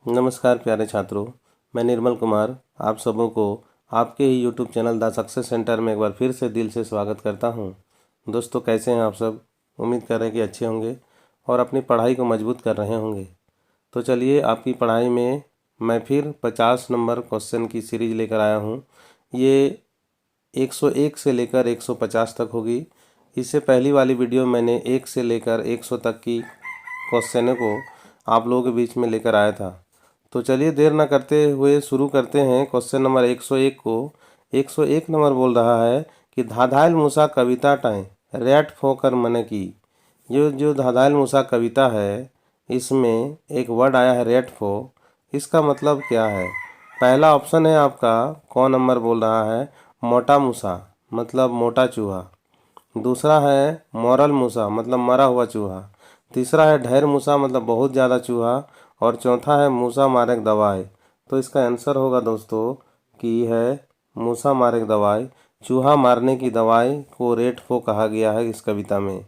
नमस्कार प्यारे छात्रों, मैं निर्मल कुमार आप सबों को आपके ही YouTube channel the success centre में एक बार फिर से दिल से स्वागत करता हूं। दोस्तों, कैसे हैं आप सब? उम्मीद कर रहे हैं कि अच्छे होंगे और अपनी पढ़ाई को मजबूत कर रहे होंगे। तो चलिए, आपकी पढ़ाई में मैं फिर 50 नंबर क्वेश्चन की सीरीज लेकर आया हूँ। ये 101 से लेकर 150 तक होगी। इससे पहली वाली वीडियो मैंने 1 से लेकर 100 तक की क्वेश्चनों को आप लोगों के बीच में लेकर आया था। तो चलिए, देर ना करते हुए शुरू करते हैं क्वेश्चन नंबर 101 को। 101 नंबर बोल रहा है कि धाधाइल मूसा कविता टाइम रैट फोकर मने की। जो धाधाइल मूसा कविता है, इसमें एक वर्ड आया है रेट फो। इसका मतलब क्या है? पहला ऑप्शन है आपका, कौन नंबर बोल रहा है मोटा मूसा, मतलब मोटा चूहा। दूसरा है मॉरल मूसा, मतलब मरा हुआ चूहा। तीसरा है ढेर मूसा, मतलब बहुत ज़्यादा चूहा। और चौथा है मूसा मारेक दवाई। तो इसका आंसर होगा दोस्तों कि है मूसा मारेक दवाई। चूहा मारने की दवाई को रेट फो कहा गया है इस कविता में।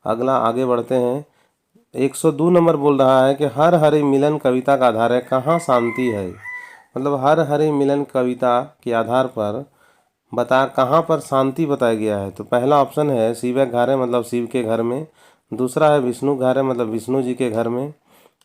अगला आगे बढ़ते हैं। 102 नंबर बोल रहा है कि हर हरि मिलन कविता का आधार है कहाँ शांति है। मतलब हर हरि मिलन कविता के आधार पर बता कहाँ पर शांति बताया गया है। तो पहला ऑप्शन है शिव घारे, मतलब शिव के घर में। दूसरा है विष्णु घारे, मतलब विष्णु जी के घर में।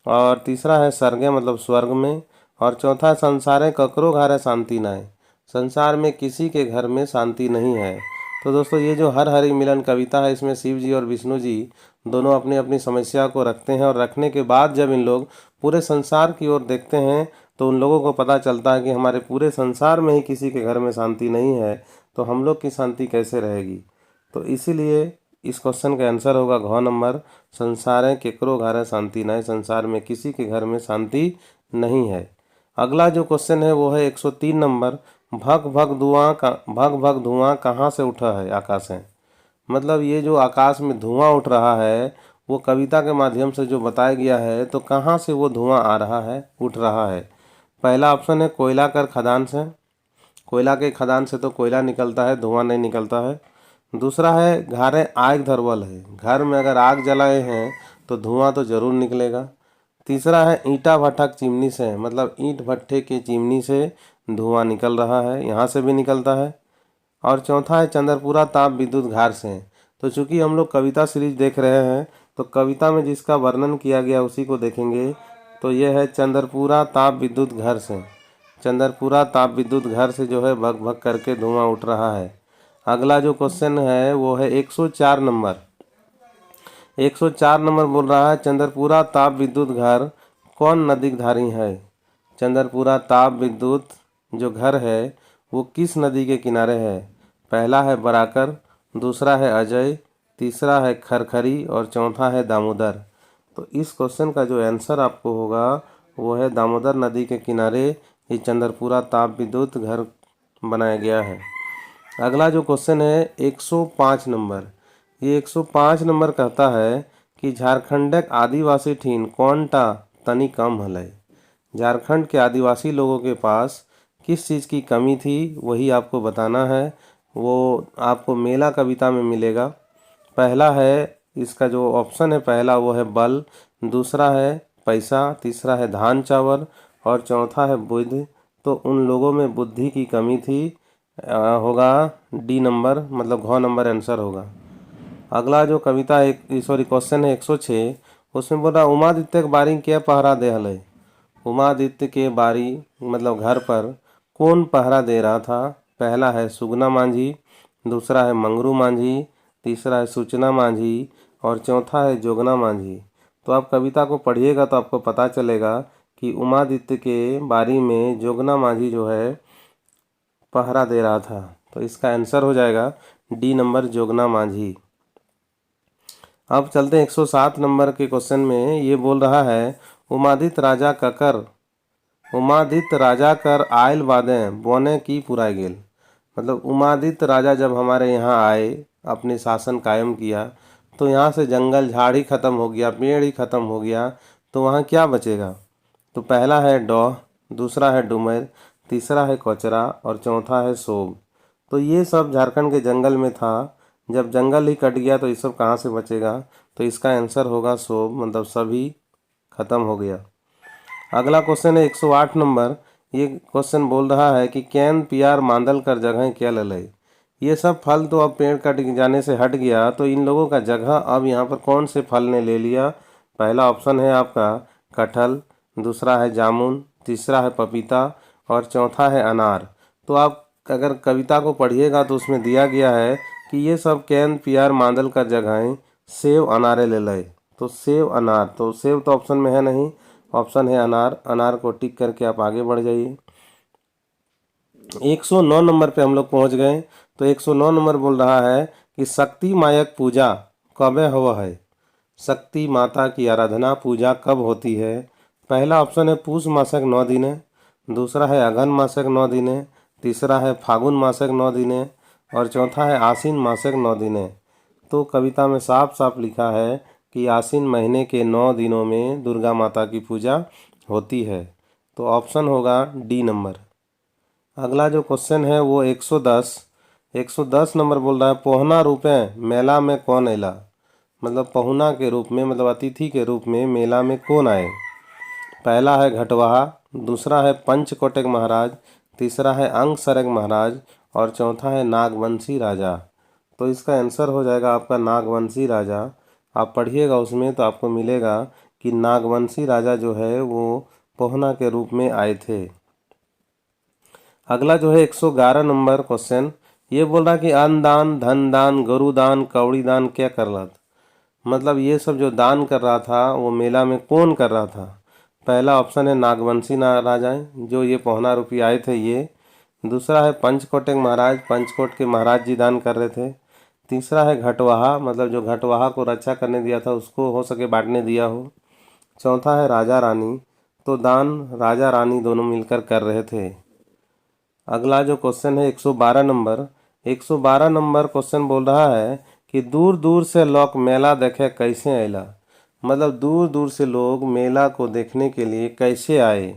और तीसरा है स्वर्गे, मतलब स्वर्ग में। और चौथा है संसारे ककरो घारे शांति न है, संसार में किसी के घर में शांति नहीं है। तो दोस्तों, ये जो हर हरि मिलन कविता है, इसमें शिव जी और विष्णु जी दोनों अपनी अपनी समस्या को रखते हैं। और रखने के बाद जब इन लोग पूरे संसार की ओर देखते हैं तो उन लोगों को पता चलता है कि हमारे पूरे संसार में ही किसी के घर में शांति नहीं है, तो हम लोग की शांति कैसे रहेगी। तो इसीलिए इस क्वेश्चन का आंसर होगा घ नंबर, संसार केकरो घरे शांति न है, संसार में किसी के घर में शांति नहीं है। अगला जो क्वेश्चन है वो है 103 नंबर, भग भग धुआं कहाँ से उठा है आकाश है। मतलब ये जो आकाश में धुआं उठ रहा है, वो कविता के माध्यम से जो बताया गया है, तो कहाँ से वो धुआं आ रहा है, उठ रहा है। पहला ऑप्शन है कोयला कर खदान से। कोयला के खदान से तो कोयला निकलता है, धुआं नहीं निकलता है। दूसरा है घारे आग धरवल है, घर में अगर आग जलाए हैं तो धुआं तो जरूर निकलेगा। तीसरा है ईंटा भट्ठक चिमनी से, मतलब ईंट भट्ठे की चिमनी से धुआं निकल रहा है, यहाँ से भी निकलता है। और चौथा है चंद्रपुरा ताप विद्युत घार से। तो चूंकि हम लोग कविता सीरीज देख रहे हैं, तो कविता में जिसका वर्णन किया गया उसी को देखेंगे। तो यह है चंद्रपुरा ताप विद्युत घर से। चंद्रपुरा ताप विद्युत घर से जो है भग भग करके धुआं उठ रहा है। अगला जो क्वेश्चन है वो है 104 नंबर। 104 नंबर बोल रहा है चंद्रपुरा ताप विद्युत घर कौन नदी धारी है। चंद्रपुरा ताप विद्युत जो घर है वो किस नदी के किनारे है। पहला है बराकर, दूसरा है अजय, तीसरा है खरखरी और चौथा है दामोदर। तो इस क्वेश्चन का जो आंसर आपको होगा वो है दामोदर नदी के किनारे ये चंद्रपुरा ताप विद्युत घर बनाया गया है। अगला जो क्वेश्चन है 105 नंबर। ये 105 नंबर कहता है कि झारखंडक आदिवासी ठीन कौन टा तनी कम हलय। झारखंड के आदिवासी लोगों के पास किस चीज़ की कमी थी, वही आपको बताना है। वो आपको मेला कविता में मिलेगा। पहला है इसका जो ऑप्शन है, पहला वो है बल, दूसरा है पैसा, तीसरा है धान चावल और चौथा है बुद्धि। तो उन लोगों में बुद्धि की कमी थी। होगा डी नंबर, मतलब घ नंबर आंसर होगा। अगला जो कविता है, सॉरी क्वेश्चन है 106। उसमें बोल रहा उमादित्य के बारी के पहरा दे हले। उमादित्य के बारी मतलब घर पर कौन पहरा दे रहा था। पहला है सुगना मांझी, दूसरा है मंगरू मांझी, तीसरा है सूचना मांझी और चौथा है जोगना मांझी। तो आप कविता को पढ़िएगा तो आपको पता चलेगा कि उमादित्य के बारी में जोगना मांझी जो है पहरा दे रहा था। तो इसका आंसर हो जाएगा डी नंबर, जोगना मांझी। अब चलते हैं 107 नंबर के क्वेश्चन में। ये बोल रहा है उमादित्य राजा कर आयल बादे बोने की पुराय गेल। मतलब उमादित्य राजा जब हमारे यहाँ आए, अपने शासन कायम किया, तो यहाँ से जंगल झाड़ ही खत्म हो गया, पेड़ ही खत्म हो गया, तो वहाँ क्या बचेगा। तो पहला है डौह, दूसरा है डुमर, तीसरा है कोचरा और चौथा है सोब। तो ये सब झारखंड के जंगल में था। जब जंगल ही कट गया तो ये सब कहाँ से बचेगा। तो इसका आंसर होगा सोब, मतलब सभी खत्म हो गया। अगला क्वेश्चन है 108 नंबर। ये क्वेश्चन बोल रहा है कि कैन पियार मांदल कर जगह क्या ललई। ये सब फल तो अब पेड़ कट जाने से हट गया, तो इन लोगों का जगह अब यहाँ पर कौन से फल ने ले लिया। पहला ऑप्शन है आपका कटहल, दूसरा है जामुन, तीसरा है पपीता और चौथा है अनार। तो आप अगर कविता को पढ़िएगा तो उसमें दिया गया है कि ये सब कैन पियार मांदल कर जगह सेव अनारे ले लए। तो सेव अनार, तो सेव तो ऑप्शन में है नहीं, ऑप्शन है अनार। अनार को टिक करके आप आगे बढ़ जाइए। 109 नंबर पे हम लोग पहुंच गए। तो 109 नंबर बोल रहा है कि शक्ति मायक पूजा कबे हुआ है। शक्ति माता की आराधना पूजा कब होती है। पहला ऑप्शन है पूष मासक 9 दिने, दूसरा है अघन मासक 9 दिने, तीसरा है फागुन मासक 9 दिने और चौथा है आसीन मासक 9 दिने। तो कविता में साफ साफ लिखा है कि आसीन महीने के 9 दिनों में दुर्गा माता की पूजा होती है। तो ऑप्शन होगा डी नंबर। अगला जो क्वेश्चन है वो 110 नंबर बोल रहा है पोहना रूपे मेला में कौन अला। मतलब पहुना के रूप में, मतलब अतिथि के रूप में मेला में कौन आए। पहला है घटवाहा, दूसरा है पंचकोटक महाराज, तीसरा है अंग सरग महाराज और चौथा है नागवंशी राजा। तो इसका आंसर हो जाएगा आपका नागवंशी राजा। आप पढ़िएगा उसमें तो आपको मिलेगा कि नागवंशी राजा जो है वो पोहना के रूप में आए थे। अगला जो है 111 नंबर क्वेश्चन, ये बोल रहा कि अन्न दान, धन दान, गरु दान, कौड़ी दान क्या कर रहा था। मतलब ये सब जो दान कर रहा था वो मेला में कौन कर रहा था। पहला ऑप्शन है नागवंशी राजा, जो ये पौना रुपये आए थे ये। दूसरा है पंचकोटक महाराज, पंचकोट के महाराज जी दान कर रहे थे। तीसरा है घटवाहा, मतलब जो घटवाहा को रक्षा करने दिया था उसको हो सके बांटने दिया हो। चौथा है राजा रानी, तो दान राजा रानी दोनों मिलकर कर रहे थे। अगला जो क्वेश्चन है 112 नंबर। 112 नंबर क्वेश्चन बोल रहा है कि दूर दूर से लोग मेला देखे कैसे अला। मतलब दूर दूर से लोग मेला को देखने के लिए कैसे आए।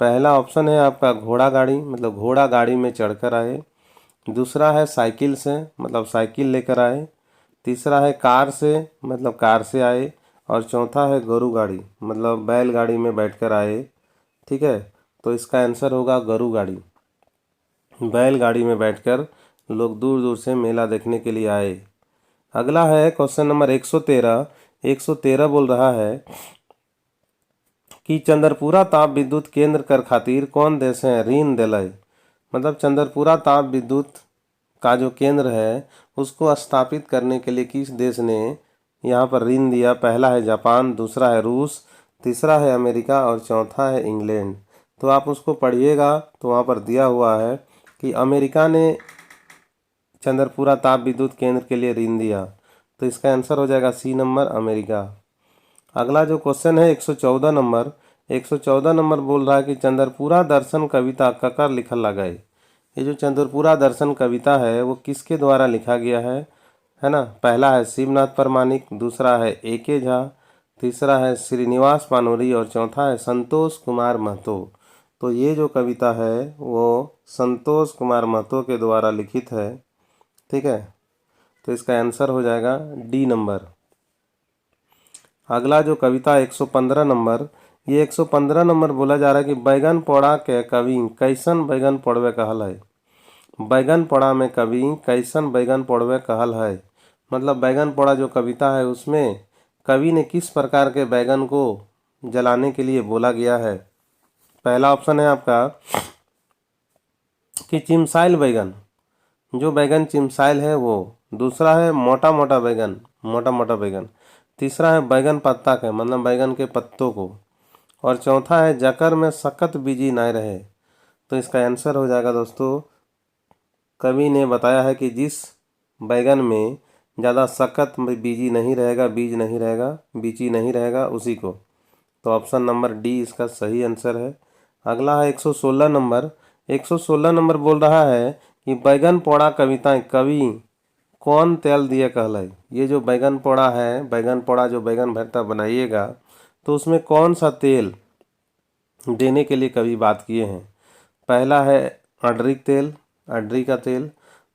पहला ऑप्शन है आपका घोड़ा गाड़ी, मतलब घोड़ा गाड़ी में चढ़कर आए। दूसरा है साइकिल से, मतलब साइकिल लेकर आए। तीसरा है कार से, मतलब कार से आए। और चौथा है गरु गाड़ी, मतलब बैल गाड़ी में बैठकर आए। ठीक है, तो इसका आंसर होगा गरु गाड़ी। बैलगाड़ी में बैठकर लोग दूर दूर से मेला देखने के लिए आए। अगला है क्वेश्चन नंबर 113। 113 बोल रहा है कि चंद्रपुरा ताप विद्युत केंद्र कर खातिर कौन देश है ऋण दिलय। मतलब चंद्रपुरा ताप विद्युत का जो केंद्र है उसको स्थापित करने के लिए किस देश ने यहाँ पर ऋण दिया। पहला है जापान, दूसरा है रूस, तीसरा है अमेरिका और चौथा है इंग्लैंड। तो आप उसको पढ़िएगा तो वहाँ पर दिया हुआ है कि अमेरिका ने चंद्रपुरा ताप विद्युत केंद्र के लिए ऋण दिया। तो इसका आंसर हो जाएगा सी नंबर, अमेरिका। अगला जो क्वेश्चन है 114 नंबर। 114 नंबर बोल रहा है कि चंद्रपुरा दर्शन कविता ककर लिखल लगाए। ये जो चंद्रपुरा दर्शन कविता है वो किसके द्वारा लिखा गया है ना। पहला है शिवनाथ परमाणिक, दूसरा है ए.के. झा, तीसरा है श्रीनिवास पानोरी और चौथा है संतोष कुमार महतो। तो ये जो कविता है वो संतोष कुमार महतो के द्वारा लिखित है। ठीक है, तो इसका आंसर हो जाएगा डी नंबर। अगला जो कविता 115 नंबर, ये 115 नंबर बोला जा रहा है कि बैगन पौड़ा के कवि कैसन बैगन पौड़वे कहल है। बैगन पौड़ा में कवि कैसन बैगन पौड़वे कहल है। मतलब बैगन पौड़ा जो कविता है उसमें कवि ने किस प्रकार के बैगन को जलाने के लिए बोला गया है। पहला ऑप्शन है आपका कि चिमसाइल बैगन, जो बैगन चिमसाइल है वो। दूसरा है मोटा मोटा बैगन, मोटा मोटा बैगन। तीसरा है बैगन पत्ता के, मतलब बैगन के पत्तों को। और चौथा है जकर में सख्त बीजी ना रहे। तो इसका आंसर हो जाएगा दोस्तों, कवि ने बताया है कि जिस बैगन में ज़्यादा सख्त बीजी नहीं रहेगा, बीज नहीं रहेगा, बीची नहीं रहेगा उसी को। तो ऑप्शन नंबर डी इसका सही आंसर है। अगला है 116 नंबर। 116 नंबर बोल रहा है कि बैगन पौड़ा कविताएं कवि कौन तेल दिए कहलाई। ये जो बैगन पौड़ा है, बैगन पौड़ा जो बैगन भरता बनाइएगा तो उसमें कौन सा तेल देने के लिए कवि बात किए हैं। पहला है अडरिक तेल, अडरी का तेल।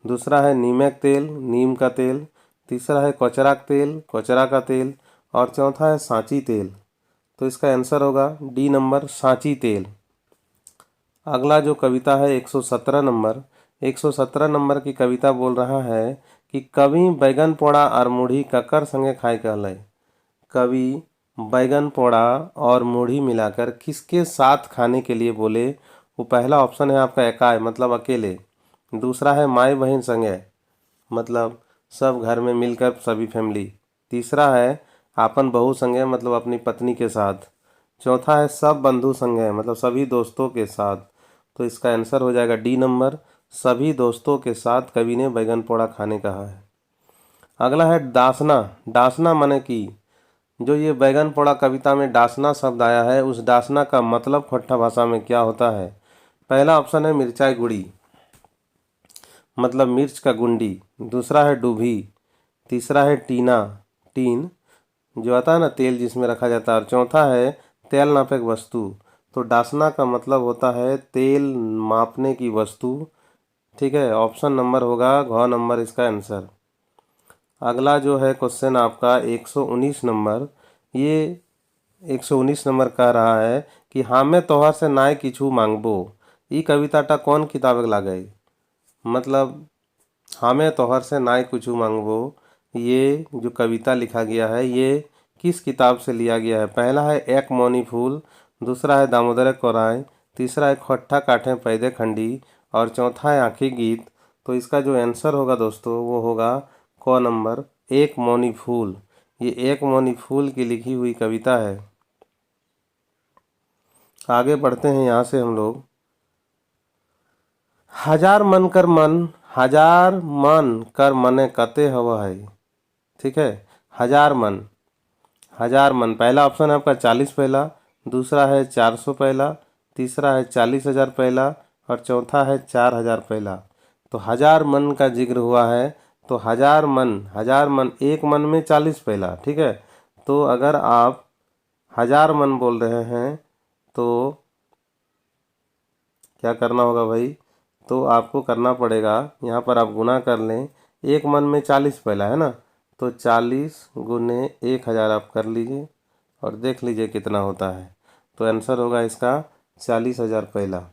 दूसरा है नीमक तेल, नीम का तेल। तीसरा है कोचरा तेल, कोचरा का तेल और चौथा है सांची तेल। तो इसका आंसर होगा डी नंबर, सांची तेल। अगला जो कविता है 117 नंबर, 117 नंबर की कविता बोल रहा है कि कवि बैगन पोड़ा और मूढ़ी ककर संगे खाए कहले। कवि बैगन पोड़ा और मूढ़ी मिलाकर किसके साथ खाने के लिए बोले। वो पहला ऑप्शन है आपका एकाय मतलब अकेले, दूसरा है माई बहन संगे मतलब सब घर में मिलकर सभी फैमिली, तीसरा है आपन बहू संगे मतलब अपनी पत्नी के साथ, चौथा है सब बंधु संगे मतलब सभी दोस्तों के साथ। तो इसका आंसर हो जाएगा डी नंबर, सभी दोस्तों के साथ कवि ने बैगन पोड़ा खाने कहा है। अगला है डासना। डासना माने कि जो ये बैगन पोड़ा कविता में डासना शब्द आया है, उस डासना का मतलब खोट्टा भाषा में क्या होता है। पहला ऑप्शन है मिर्चाई गुड़ी मतलब मिर्च का गुंडी, दूसरा है डूभी, तीसरा है टीना, टीन जो आता है ना तेल जिसमें रखा जाता है, और चौथा है तेल नापक वस्तु। तो डासना का मतलब होता है तेल मापने की वस्तु। ठीक है, ऑप्शन नंबर होगा घ नंबर इसका आंसर। अगला जो है क्वेश्चन आपका 119 नंबर, ये 119 नंबर कह रहा है कि हामे तोहर से नाय किछु मांगबो। ई कविताटा कौन किताब लागे। मतलब हामे तोहर से नाय कुछ मांगबो, ये जो कविता लिखा गया है ये किस किताब से लिया गया है। पहला है एक मौनी फूल, दूसरा है दामोदर कोराय, तीसरा है खोट्ठा काठे पैदे खंडी और चौथा है आखिरी गीत। तो इसका जो आंसर होगा दोस्तों वो होगा क नंबर, एक मौनी फूल। ये एक मौनी फूल की लिखी हुई कविता है। आगे बढ़ते हैं यहाँ से हम लोग। हजार मन कर मन, हजार मन कर मने कते हवा है। ठीक है, हजार मन, हजार मन पहला ऑप्शन है आपका 40 पहला, दूसरा है 400 पहला, तीसरा है 40,000 पहला और चौथा है 4,000 पहला। तो हजार मन का जिक्र हुआ है, तो हजार मन एक मन में 40 पहला। ठीक है, तो अगर आप हजार मन बोल रहे हैं तो क्या करना होगा भाई, तो आपको करना पड़ेगा यहाँ पर आप गुना कर लें, एक मन में 40 पहला है ना, तो 40 गुने 1,000 आप कर लीजिए और देख लीजिए कितना होता है। तो आंसर होगा इसका 40,000 पहला।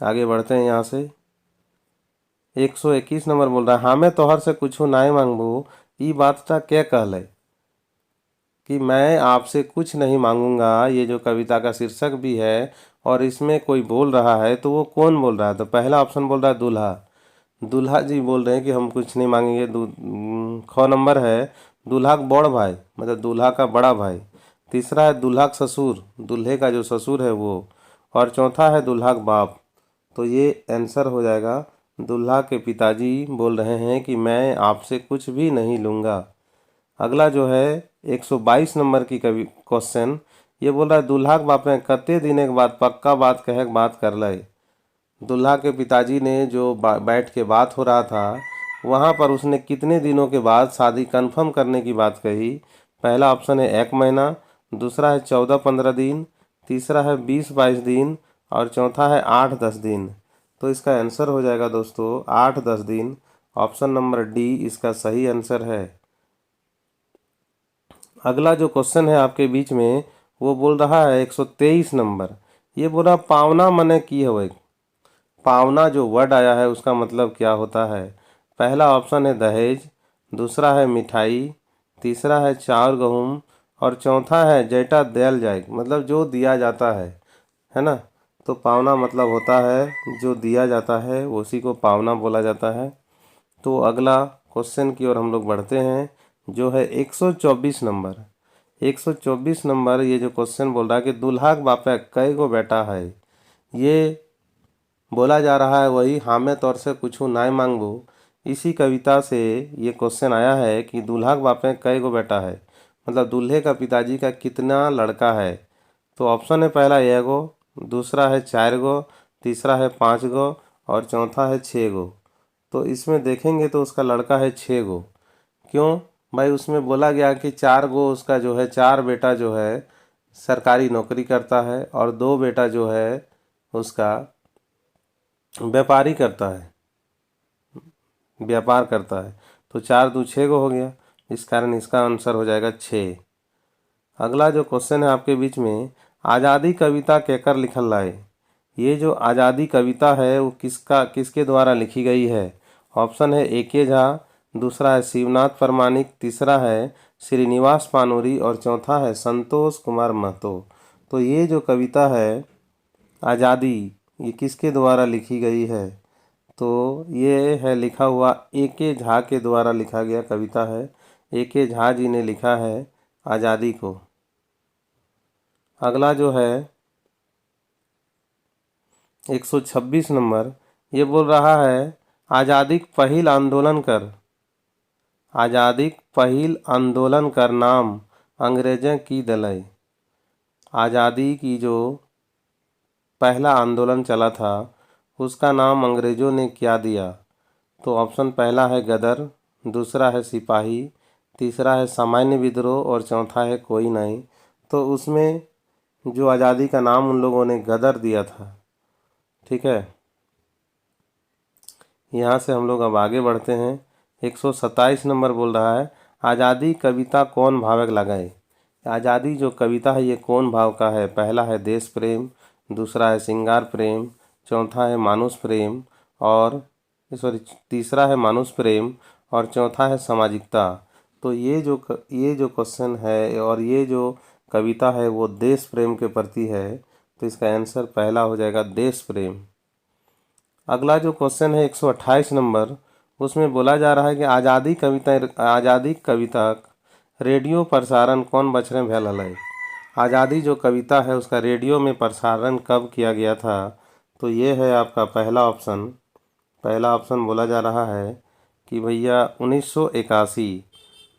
आगे बढ़ते हैं यहाँ से 121 नंबर बोल रहा है हमें तोहर से कुछ नाय मांगबो, ई बातटा क्या कहले। कि मैं आपसे कुछ नहीं मांगूंगा, ये जो कविता का शीर्षक भी है और इसमें कोई बोल रहा है, तो वो कौन बोल रहा है। तो पहला ऑप्शन बोल रहा है दूल्हा, दूल्हा जी बोल रहे हैं कि हम कुछ नहीं मांगेंगे। ख नंबर है दूल्हा का बड़ भाई मतलब दूल्हा का बड़ा भाई, तीसरा है दूल्हा का ससुर, दूल्हे का जो ससुर है वो, और चौथा है दूल्हा का बाप। तो ये आंसर हो जाएगा दूल्हा के पिताजी बोल रहे हैं कि मैं आपसे कुछ भी नहीं लूँगा। अगला जो है 122 नंबर की कवि क्वेश्चन, ये बोल रहा है दूल्हा के बाप में कते दिन के बाद पक्का बात कहे के बात कर ले। दूल्हा के पिताजी ने जो बैठ के बात हो रहा था वहाँ पर उसने कितने दिनों के बाद शादी कंफर्म करने की बात कही। पहला ऑप्शन है 1 महीना, दूसरा है 14-15 दिन, तीसरा है 20-22 दिन और चौथा है 8-10 दिन। तो इसका आंसर हो जाएगा दोस्तों 8-10 दिन। ऑप्शन नंबर डी इसका सही आंसर है। अगला जो क्वेश्चन है आपके बीच में वो बोल रहा है 123 नंबर, ये बोल रहा पावना मने की है। पावना जो वर्ड आया है उसका मतलब क्या होता है। पहला ऑप्शन है दहेज, दूसरा है मिठाई, तीसरा है चाउर गेहूँ और चौथा है जेटा दियल जाए मतलब जो दिया जाता है ना। तो पावना मतलब होता है जो दिया जाता है उसी को पावना बोला जाता है। तो अगला क्वेश्चन की ओर हम लोग बढ़ते हैं जो है 124 नंबर। 124 नंबर ये जो क्वेश्चन बोल रहा है कि दूल्हा के बापे कई गो बेटा है। ये बोला जा रहा है वही हामे तौर से कुछ नाय मांगबो। इसी कविता से ये क्वेश्चन आया है कि दूल्हा के बापे कई गो बेटा है मतलब दूल्हे का पिताजी का कितना लड़का है। तो ऑप्शन है पहला एगो, दूसरा है 4 गो, तीसरा है 5 गो और चौथा है 6 गो। तो इसमें देखेंगे तो उसका लड़का है 6 गो। क्यों भाई, उसमें बोला गया कि 4 गो उसका जो है 4 बेटा जो है सरकारी नौकरी करता है और 2 बेटा जो है उसका व्यापारी करता है, व्यापार करता है। तो 4 दू 6 गो हो गया, इस कारण इसका आंसर हो जाएगा 6। अगला जो क्वेश्चन है आपके बीच में, आज़ादी कविता केकर लिखल लाए। ये जो आज़ादी कविता है वो किसके द्वारा लिखी गई है। ऑप्शन है ए के झा, दूसरा है शिवनाथ प्रमाणिक, तीसरा है श्रीनिवास पानूरी और चौथा है संतोष कुमार महतो। तो ये जो कविता है आज़ादी, ये किसके द्वारा लिखी गई है। तो ये है लिखा हुआ ए के झा के द्वारा लिखा गया कविता है। ए के झा जी ने लिखा है आज़ादी को। अगला जो है 126 नंबर, ये बोल रहा है आज़ादी पहिल आंदोलन कर। आज़ादी पहिल आंदोलन कर नाम अंग्रेजें की दलई। आज़ादी की जो पहला आंदोलन चला था उसका नाम अंग्रेज़ों ने क्या दिया। तो ऑप्शन पहला है गदर, दूसरा है सिपाही, तीसरा है सामान्य विद्रोह और चौथा है कोई नहीं। तो उसमें जो आज़ादी का नाम उन लोगों ने गदर दिया था। ठीक है, यहाँ से हम लोग अब आगे बढ़ते हैं। 127 नंबर बोल रहा है आज़ादी कविता कौन भावक लगाए। आज़ादी जो कविता है ये कौन भाव का है। पहला है देश प्रेम, दूसरा है श्रृंगार प्रेम, चौथा है मानुष प्रेम और तीसरा है मानुष प्रेम और चौथा है सामाजिकता। तो ये जो क्वेश्चन है और ये जो कविता है वो देश प्रेम के प्रति है। तो इसका आंसर पहला हो जाएगा देश प्रेम। अगला जो क्वेश्चन है 128 नंबर, उसमें बोला जा रहा है कि आज़ादी कविता रेडियो प्रसारण कौन बछरे भेल हलै। आज़ादी जो कविता है उसका रेडियो में प्रसारण कब किया गया था। तो ये है आपका पहला ऑप्शन बोला जा रहा है कि भैया 1981,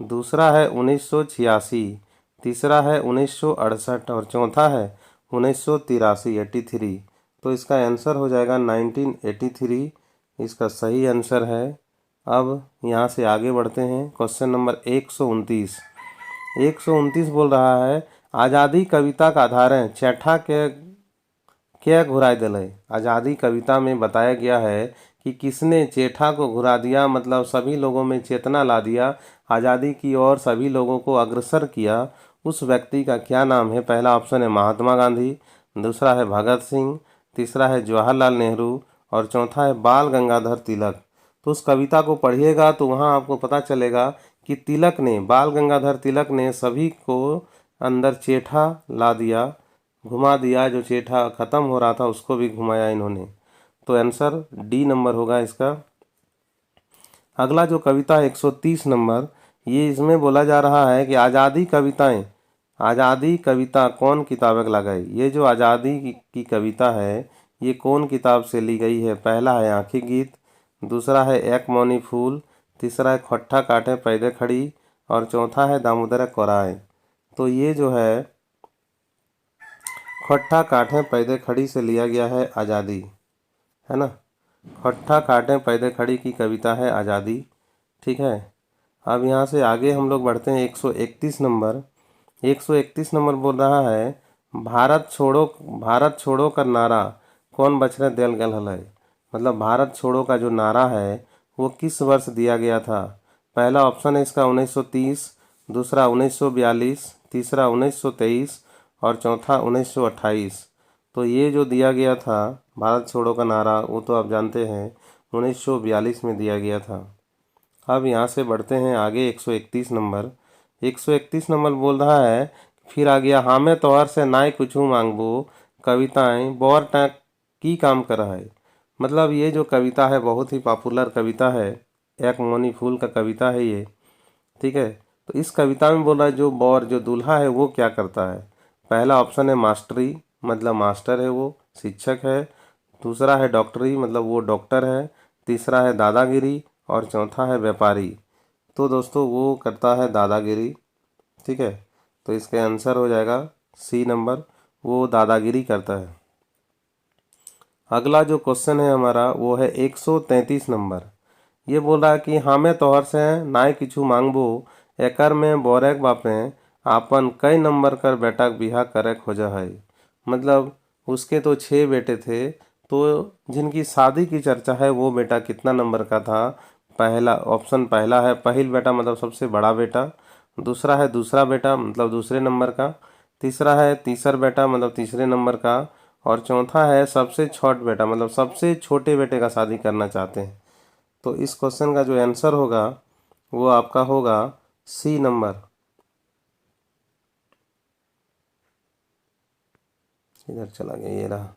दूसरा है 1986, तीसरा है 1968 और चौथा है 1983 83। तो इसका आंसर हो जाएगा 1983, इसका सही आंसर है। अब यहाँ से आगे बढ़ते हैं। क्वेश्चन नंबर 129 बोल रहा है आज़ादी कविता का आधार है चैठा के क्या घुरा दिले। आज़ादी कविता में बताया गया है कि किसने चेठा को घुरा दिया, मतलब सभी लोगों में चेतना ला दिया, आज़ादी की ओर सभी लोगों को अग्रसर किया। उस व्यक्ति का क्या नाम है। पहला ऑप्शन है महात्मा गांधी, दूसरा है भगत सिंह, तीसरा है जवाहरलाल नेहरू और चौथा है बाल गंगाधर तिलक। तो उस कविता को पढ़िएगा तो वहाँ आपको पता चलेगा कि बाल गंगाधर तिलक ने सभी को अंदर चेठा ला दिया, घुमा दिया। जो चेठा ख़त्म हो रहा था उसको भी घुमाया इन्होंने। तो आंसर डी नंबर होगा इसका। अगला जो कविता है 130 नंबर, ये इसमें बोला जा रहा है कि आज़ादी कविता कौन किताबक लगाई। ये जो आज़ादी की कविता है ये कौन किताब से ली गई है। पहला है आँखी गीत, दूसरा है एक मौनी फूल, तीसरा है खट्ठा काटे पैदे खड़ी और चौथा है दामोदर कोराए। तो ये जो है खट्ठा काटे पैदे खड़ी से लिया गया है आज़ादी, है ना। खट्ठा काटे पैदे खड़ी की कविता है आज़ादी। ठीक है, अब यहाँ से आगे हम लोग बढ़ते हैं। 131 नंबर बोल रहा है भारत छोड़ो कर नारा कौन बछरे देल गल हलै। मतलब भारत छोड़ो का जो नारा है वो किस वर्ष दिया गया था। पहला ऑप्शन है इसका 1930, दूसरा 1942, तीसरा 1923 और चौथा 1928। तो ये जो दिया गया था भारत छोड़ो का नारा वो तो आप जानते हैं 1942 में दिया गया था। अब यहाँ से बढ़ते हैं आगे 131 नंबर बोल रहा है फिर आ गया हामे तोहर से नाई कुछू मांगबो कविताएं बोर टैक की काम कर है। मतलब ये जो कविता है बहुत ही पॉपुलर कविता है, एक मौनी फूल का कविता है ये। ठीक है, तो इस कविता में बोल रहा है जो दूल्हा है वो क्या करता है। पहला ऑप्शन है मास्टरी, मतलब मास्टर है वो, शिक्षक है। दूसरा है डॉक्टरी, मतलब वो डॉक्टर है। तीसरा है दादागिरी और चौथा है व्यापारी। तो दोस्तों वो करता है दादागिरी। ठीक है, तो इसका आंसर हो जाएगा सी नंबर, वो दादागिरी करता है। अगला जो क्वेश्चन है हमारा वो है 133 नंबर। ये बोल रहा है कि हमें तोहर से नाय किछु मांगबो एकर में बोरेक बापे आपन कई नंबर कर बेटा बिहा करे खोजा है। मतलब उसके तो 6 बेटे थे, तो जिनकी शादी की चर्चा है वो बेटा कितना नंबर का था। पहला ऑप्शन है पहिल बेटा, मतलब सबसे बड़ा बेटा, दूसरा है दूसरा बेटा मतलब दूसरे नंबर का, तीसरा है तीसर बेटा मतलब तीसरे नंबर का, और चौथा है सबसे छोट बेटा मतलब सबसे छोटे बेटे का शादी करना चाहते हैं। तो इस क्वेश्चन का जो आंसर होगा वो आपका होगा सी नंबर। इधर चला गया, ये रहा।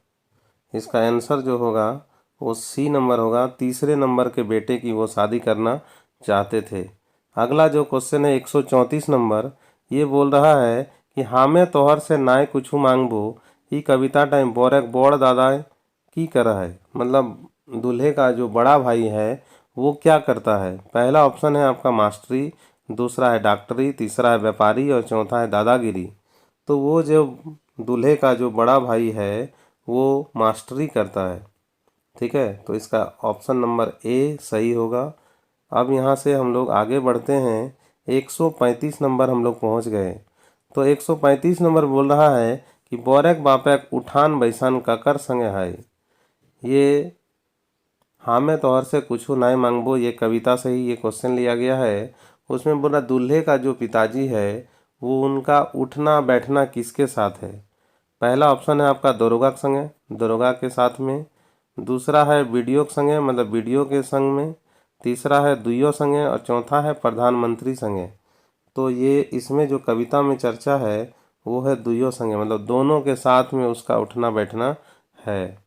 इसका आंसर जो होगा वो सी नंबर होगा, तीसरे नंबर के बेटे की वो शादी करना चाहते थे। अगला जो क्वेश्चन है 134 नंबर, ये बोल रहा है कि हामे तोहर से नाय कुछ मांगबो, ई कविता टाइम बोरक बोड़ दादा की करा है। मतलब दूल्हे का जो बड़ा भाई है वो क्या करता है। पहला ऑप्शन है आपका मास्टरी, दूसरा है डॉक्टरी, तीसरा है व्यापारी और चौथा है दादागिरी। तो वो जो दूल्हे का जो बड़ा भाई है वो मास्टरी करता है। ठीक है, तो इसका ऑप्शन नंबर ए सही होगा। अब यहाँ से हम लोग आगे बढ़ते हैं, 135 नंबर हम लोग पहुँच गए। तो 135 नंबर बोल रहा है कि बोरक बापक उठान बैसान ककर संगे है। ये हामे तोहर से कुछ नाय मांगबो, ये कविता से ही ये क्वेश्चन लिया गया है। उसमें बोला दूल्हे का जो पिताजी है वो उनका उठना बैठना किसके साथ है। पहला ऑप्शन है आपका दरोगा के संगे, दरोगा के साथ में। दूसरा है वीडियो के संगे मतलब वीडियो के संग में। तीसरा है दुइयो संगे और चौथा है प्रधानमंत्री संगे। तो ये इसमें जो कविता में चर्चा है वो है दुइयो संगे मतलब दोनों के साथ में उसका उठना बैठना है।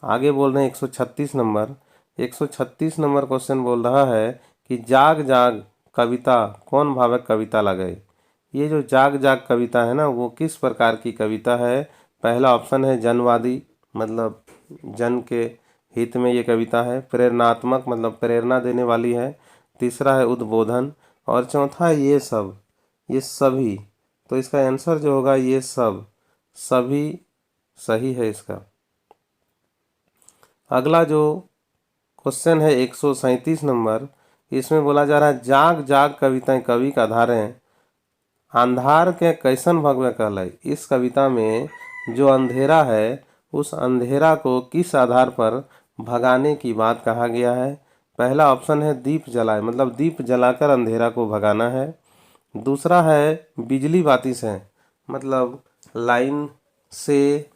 आगे बोल रहे हैं 136 नंबर। 136 नंबर क्वेश्चन बोल रहा है कि जाग जाग कविता कौन भावक कविता लगे। ये जो जाग जाग कविता है ना वो किस प्रकार की कविता है। पहला ऑप्शन है जनवादी मतलब जन के हित में ये कविता है। प्रेरणात्मक मतलब प्रेरणा देने वाली है। तीसरा है उद्बोधन और चौथा है ये सब, ये सभी। तो इसका आंसर जो होगा ये सब, सभी सही है इसका। अगला जो क्वेश्चन है 137 नंबर, इसमें बोला जा रहा है जाग जाग कविताएं कवि का धारें अंधार के कैसन भगवे कहलाई। इस कविता में जो अंधेरा है उस अंधेरा को किस आधार पर भगाने की बात कहा गया है। पहला ऑप्शन है दीप जलाए मतलब दीप जलाकर अंधेरा को भगाना है। दूसरा है बिजली बाती से मतलब लाइन से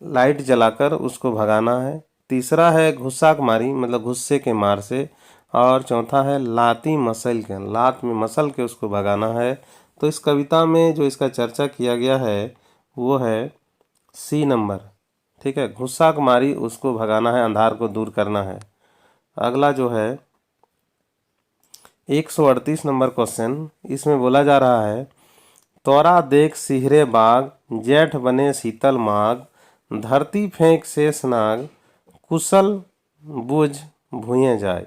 लाइट जलाकर उसको भगाना है। तीसरा है घुस्सा मारी मतलब गुस्से के मार से। और चौथा है लाती मसल के लात में मसल के उसको भगाना है। तो इस कविता में जो इसका चर्चा किया गया है वो है सी नंबर। ठीक है, घुस्सा मारी उसको भगाना है, अंधार को दूर करना है। अगला जो है 138 नंबर क्वेश्चन, इसमें बोला जा रहा है तोरा देख सिहरे बाग जेठ बने शीतल माग धरती फेंक शेष नाग कुशल बुझ भूये जाए।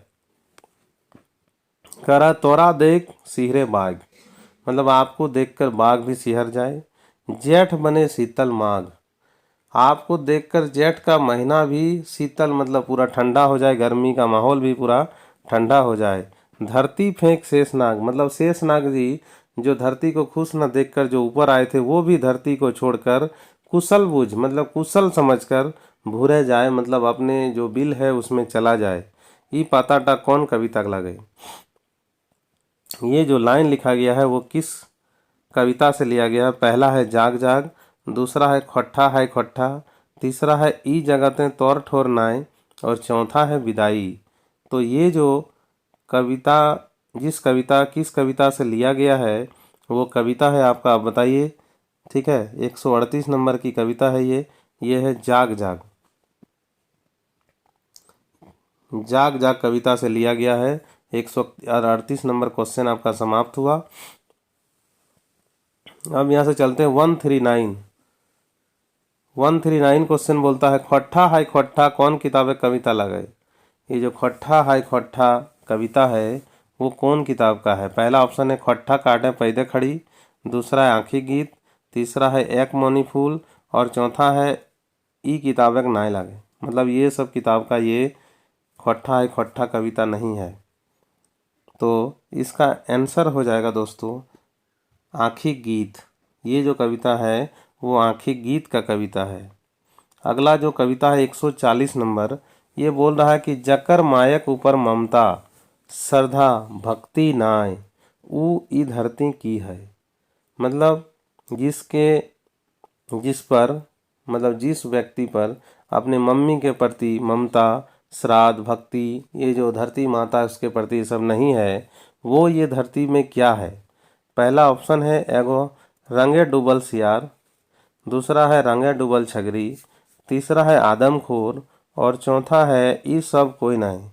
करा तोरा देख सिहरे बाग मतलब आपको देखकर बाघ भी सिहर जाए। जेठ बने शीतल माघ आपको देखकर जेठ का महीना भी शीतल मतलब पूरा ठंडा हो जाए, गर्मी का माहौल भी पूरा ठंडा हो जाए। धरती फेंक शेषनाग मतलब शेषनाग जी जो धरती को खुश न देखकर जो ऊपर आए थे वो भी धरती को छोड़कर कुशल बुझ मतलब कुशल समझकर भूरे जाए मतलब अपने जो बिल है उसमें चला जाए। ई पाताटा कौन कविता लगे। ये जो लाइन लिखा गया है वो किस कविता से लिया गया है। पहला है जाग जाग, दूसरा है खट्ठा है खट्ठा, तीसरा है ई जगतें तौर ठोर नाय और चौथा है विदाई। तो ये जो कविता किस कविता से लिया गया है वो कविता है आपका, आप बताइए। ठीक है, 138 नंबर की कविता है ये है जाग जाग। जाग जाग कविता से लिया गया है। 138 नंबर क्वेश्चन आपका समाप्त हुआ। अब यहाँ से चलते हैं 139 क्वेश्चन बोलता है खट्ठा हाय खट्ठा कौन किताबें कविता लगाए। ये जो खट्ठा हाय खट्ठा कविता है वो कौन किताब का है। पहला ऑप्शन है खट्ठा काटे पैदे खड़ी, दूसरा है आँखी गीत, तीसरा है एक मौनी फूल और चौथा है ई किताबें नाय लागे। मतलब ये सब किताब का ये खट्ठा हाय खट्ठा कविता नहीं है। तो इसका आंसर हो जाएगा दोस्तों आँखी गीत। ये जो कविता है वो आँखी गीत का कविता है। अगला जो कविता है 140 नंबर, ये बोल रहा है कि जकर मायक ऊपर ममता श्रद्धा भक्ति नाय ऊ ई धरती की है। मतलब जिस पर मतलब जिस व्यक्ति पर अपने मम्मी के प्रति ममता, श्राद्ध, भक्ति, ये जो धरती माता है उसके प्रति सब नहीं है, वो ये धरती में क्या है। पहला ऑप्शन है एगो रंगे डूबल सियार, दूसरा है रंगे डूबल छगरी, तीसरा है आदमखोर और चौथा है ई सब कोई नहीं।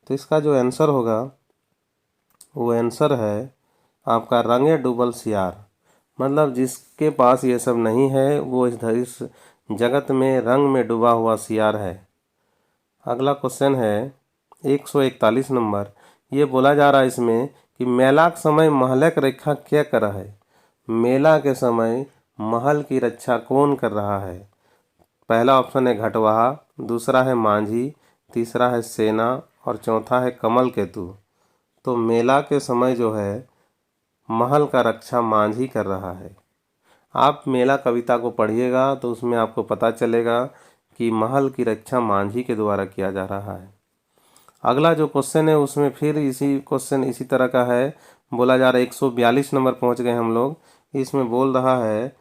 तो इसका जो आंसर होगा वो आंसर है आपका रंगे डूबल सियार। मतलब जिसके पास ये सब नहीं है वो इस जगत में रंग में डूबा हुआ सियार है। अगला क्वेश्चन है 141 नंबर। ये बोला जा रहा है इसमें कि मेला के समय महलक रक्षा क्या कर रहा है। मेला के समय महल की रक्षा कौन कर रहा है। पहला ऑप्शन है घटवाहा, दूसरा है मांझी, तीसरा है सेना और चौथा है कमल केतु। तो मेला के समय जो है महल का रक्षा मांझी कर रहा है। आप मेला कविता को पढ़िएगा तो उसमें आपको पता चलेगा कि महल की रक्षा मांझी के द्वारा किया जा रहा है। अगला जो क्वेश्चन है उसमें फिर इसी तरह का है। बोला जा रहा है 142 नंबर पहुंच गए हम लोग। इसमें बोल रहा है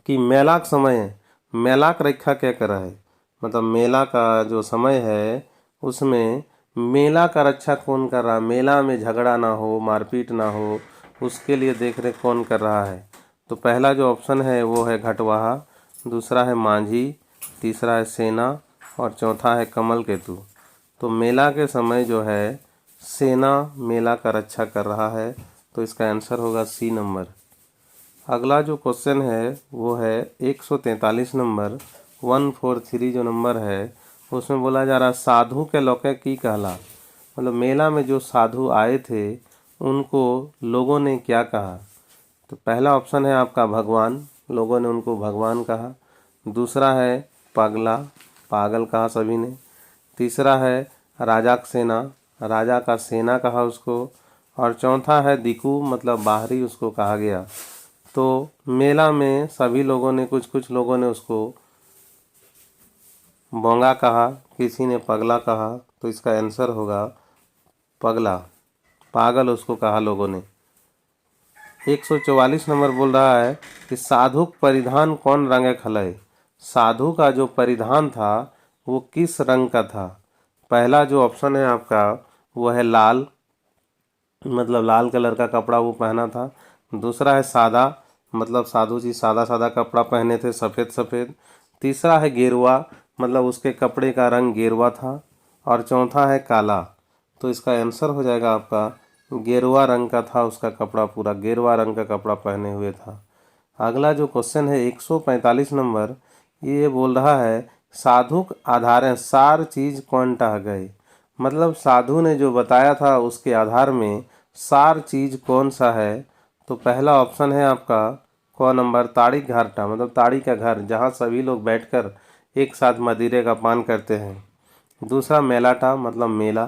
कि मेला का समय मेला का रक्षा क्या कर रहा है। मतलब मेला का जो समय है उसमें मेला का रक्षा कौन कर रहा है। मेला में झगड़ा ना हो, मारपीट ना हो, उसके लिए देख रेख कौन कर रहा है। तो पहला जो ऑप्शन है वो है घटवाहा, दूसरा है मांझी, तीसरा है सेना और चौथा है कमल केतु। तो मेला के समय जो है सेना मेला का रक्षा कर रहा है। तो इसका आंसर होगा सी नंबर। अगला जो क्वेश्चन है वो है 143 नंबर 143 जो नंबर है उसमें बोला जा रहा साधु के लौके की कहला। मतलब मेला में जो साधु आए थे उनको लोगों ने क्या कहा। तो पहला ऑप्शन है आपका भगवान, लोगों ने उनको भगवान कहा। दूसरा है पगला, पागल कहा सभी ने। तीसरा है राजा का सेना, राजा का सेना कहा उसको। और चौथा है दिकू, मतलब बाहरी उसको कहा गया। तो मेला में सभी लोगों ने कुछ लोगों ने उसको बोंगा कहा, किसी ने पगला कहा। तो इसका आंसर होगा पगला, पागल उसको कहा लोगों ने। 144 नंबर बोल रहा है कि साधु परिधान कौन रंगे खलय। साधु का जो परिधान था वो किस रंग का था। पहला जो ऑप्शन है आपका वो है लाल, मतलब लाल कलर का कपड़ा वो पहना था। दूसरा है सादा, मतलब साधु जी सादा सादा कपड़ा पहने थे, सफ़ेद सफ़ेद। तीसरा है गेरुआ, मतलब उसके कपड़े का रंग गेरुआ था। और चौथा है काला। तो इसका आंसर हो जाएगा आपका गेरुआ रंग का था उसका कपड़ा, पूरा गेरुआ रंग का कपड़ा पहने हुए था। अगला जो क्वेश्चन है 145 नंबर, ये बोल रहा है साधुक आधार सार चीज कौन टह गए। मतलब साधु ने जो बताया था उसके आधार में सार चीज कौन सा है। तो पहला ऑप्शन है आपका क नंबर ताड़ी घाटा, मतलब ताड़ी का घर जहाँ सभी लोग बैठकर एक साथ मदिरे का पान करते हैं। दूसरा मेलाटा, मतलब मेला।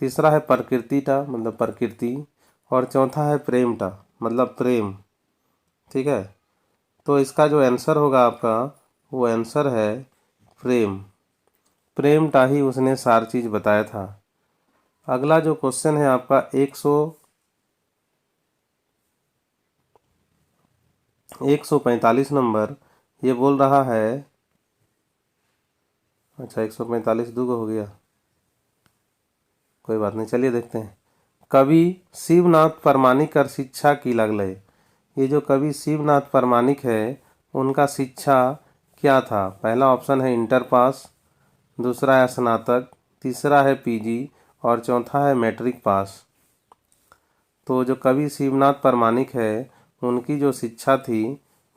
तीसरा है प्रकृतिटा, मतलब प्रकृति। और चौथा है प्रेमटा, मतलब प्रेम। ठीक है, तो इसका जो आंसर होगा आपका वो आंसर है प्रेम। प्रेमटा ही उसने सारी चीज़ बताया था। अगला जो क्वेश्चन है आपका 145 नंबर, ये बोल रहा है, अच्छा 145 दो हो गया, कोई बात नहीं, चलिए देखते हैं। कवि शिवनाथ परमानिक कर शिक्षा की लगले। ये जो कवि शिवनाथ परमानिक है उनका शिक्षा क्या था। पहला ऑप्शन है इंटर पास, दूसरा है स्नातक, तीसरा है पीजी और चौथा है मैट्रिक पास। तो जो कवि शिवनाथ परमानिक है उनकी जो शिक्षा थी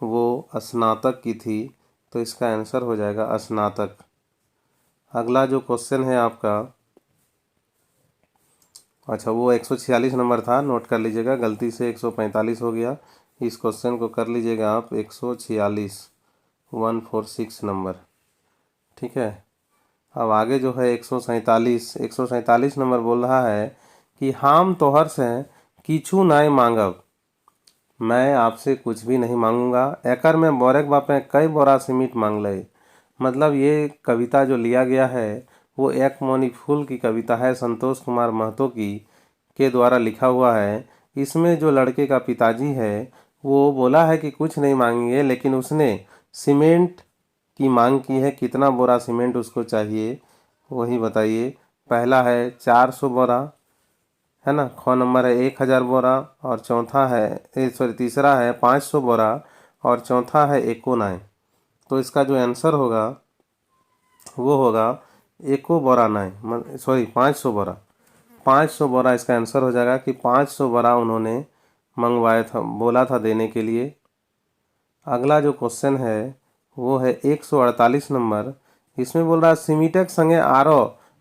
वो स्नातक की थी। तो इसका आंसर हो जाएगा स्नातक। अगला जो क्वेश्चन है आपका, अच्छा वो 146 नंबर था, नोट कर लीजिएगा, गलती से 145 हो गया। इस क्वेश्चन को कर लीजिएगा आप 146 146 नंबर। ठीक है, अब आगे जो है 147 नंबर बोल रहा है कि हम तोहर से किछु नाय मांगब। मैं आपसे कुछ भी नहीं मांगूंगा, एकर में बोरेक बापे कई बोरा सीमेंट मांग ले। मतलब ये कविता जो लिया गया है वो एक मौनी फूल की कविता है, संतोष कुमार महतो की, के द्वारा लिखा हुआ है। इसमें जो लड़के का पिताजी है वो बोला है कि कुछ नहीं मांगेंगे, लेकिन उसने सीमेंट की मांग की है। कितना बोरा सीमेंट उसको चाहिए वही बताइए। पहला है 400 बोरा, है ना। ख नंबर है 1000 बोरा, और चौथा है तीसरा है 500 बोरा, और चौथा है एकोनाय। तो इसका जो आंसर होगा वो होगा एको बोरा नाय, 500 बोरा। 500 बोरा इसका आंसर हो जाएगा कि 500 बोरा उन्होंने मंगवाया था, बोला था देने के लिए। अगला जो क्वेश्चन है वो है 148 नंबर। इसमें बोल रहा है सीमेंटक संगे आरो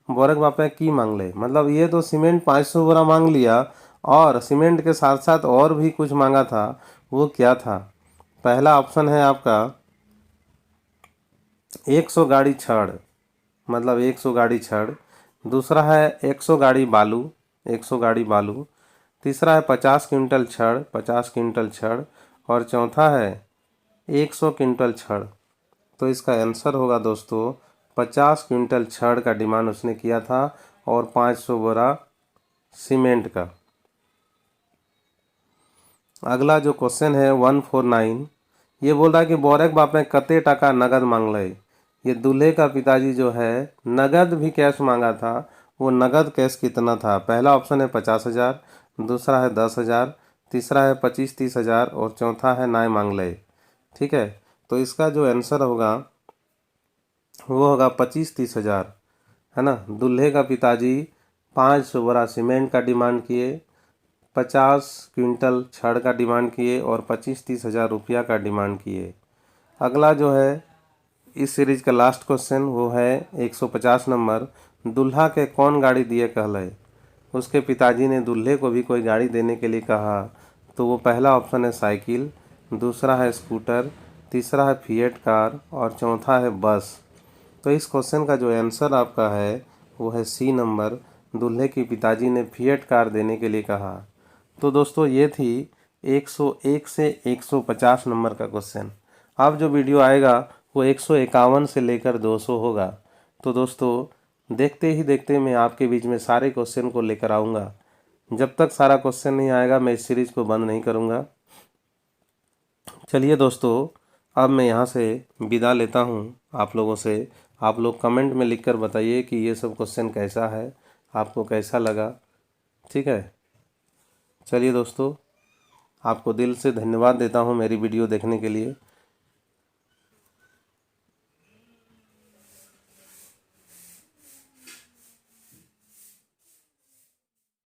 बोरक बापे की मांग ले। मतलब ये तो सीमेंट 500 बोरा मांग लिया, और सीमेंट के साथ साथ और भी कुछ मांगा था। वो क्या था? पहला ऑप्शन है आपका 100 गाड़ी छड़, मतलब 100 गाड़ी छड़। दूसरा है 100 गाड़ी बालू, 100 गाड़ी बालू। तीसरा है 50 क्विंटल छड़, 50 क्विंटल छड़। और चौथा है 100 क्विंटल छड़। तो इसका आंसर होगा दोस्तों 50 क्विंटल छड़ का डिमांड उसने किया था, और 500 बोरा सीमेंट का। अगला जो क्वेश्चन है 149, ये बोल रहा है कि बोरक बाप ने कते टका नगद मांग ले। ये दूल्हे का पिताजी जो है नगद भी कैश मांगा था। वो नगद कैश कितना था? पहला ऑप्शन है 50,000, दूसरा है 10,000, तीसरा है 25-30,000, और चौथा है नाय मांग ले। ठीक है, तो इसका जो आंसर होगा वो होगा 25-30,000, है ना। दूल्हे का पिताजी 500 बोरा सीमेंट का डिमांड किए, 50 क्विंटल छड़ का डिमांड किए, और 25-30,000 रुपया का डिमांड किए। अगला जो है इस सीरीज का लास्ट क्वेश्चन वो है 150 नंबर। दूल्हा के कौन गाड़ी दिए कहले। उसके पिताजी ने दूल्हे को भी कोई गाड़ी देने के लिए कहा। तो वो पहला ऑप्शन है साइकिल, दूसरा है स्कूटर, तीसरा है फिएट कार, और चौथा है बस। तो इस क्वेश्चन का जो आंसर आपका है वो है सी नंबर। दूल्हे के पिताजी ने फिएट कार देने के लिए कहा। तो दोस्तों ये थी 101 से 150 नंबर का क्वेश्चन। अब जो वीडियो आएगा वो 151 से लेकर 200 होगा। तो दोस्तों देखते ही देखते मैं आपके बीच में सारे क्वेश्चन को लेकर आऊँगा। जब तक सारा क्वेश्चन नहीं आएगा मैं इस सीरीज़ को बंद नहीं करूँगा। चलिए दोस्तों, अब मैं यहाँ से विदा लेता हूँ आप लोगों से। आप लोग कमेंट में लिखकर बताइए कि ये सब क्वेश्चन कैसा है, आपको कैसा लगा। ठीक है, चलिए दोस्तों, आपको दिल से धन्यवाद देता हूँ मेरी वीडियो देखने के लिए।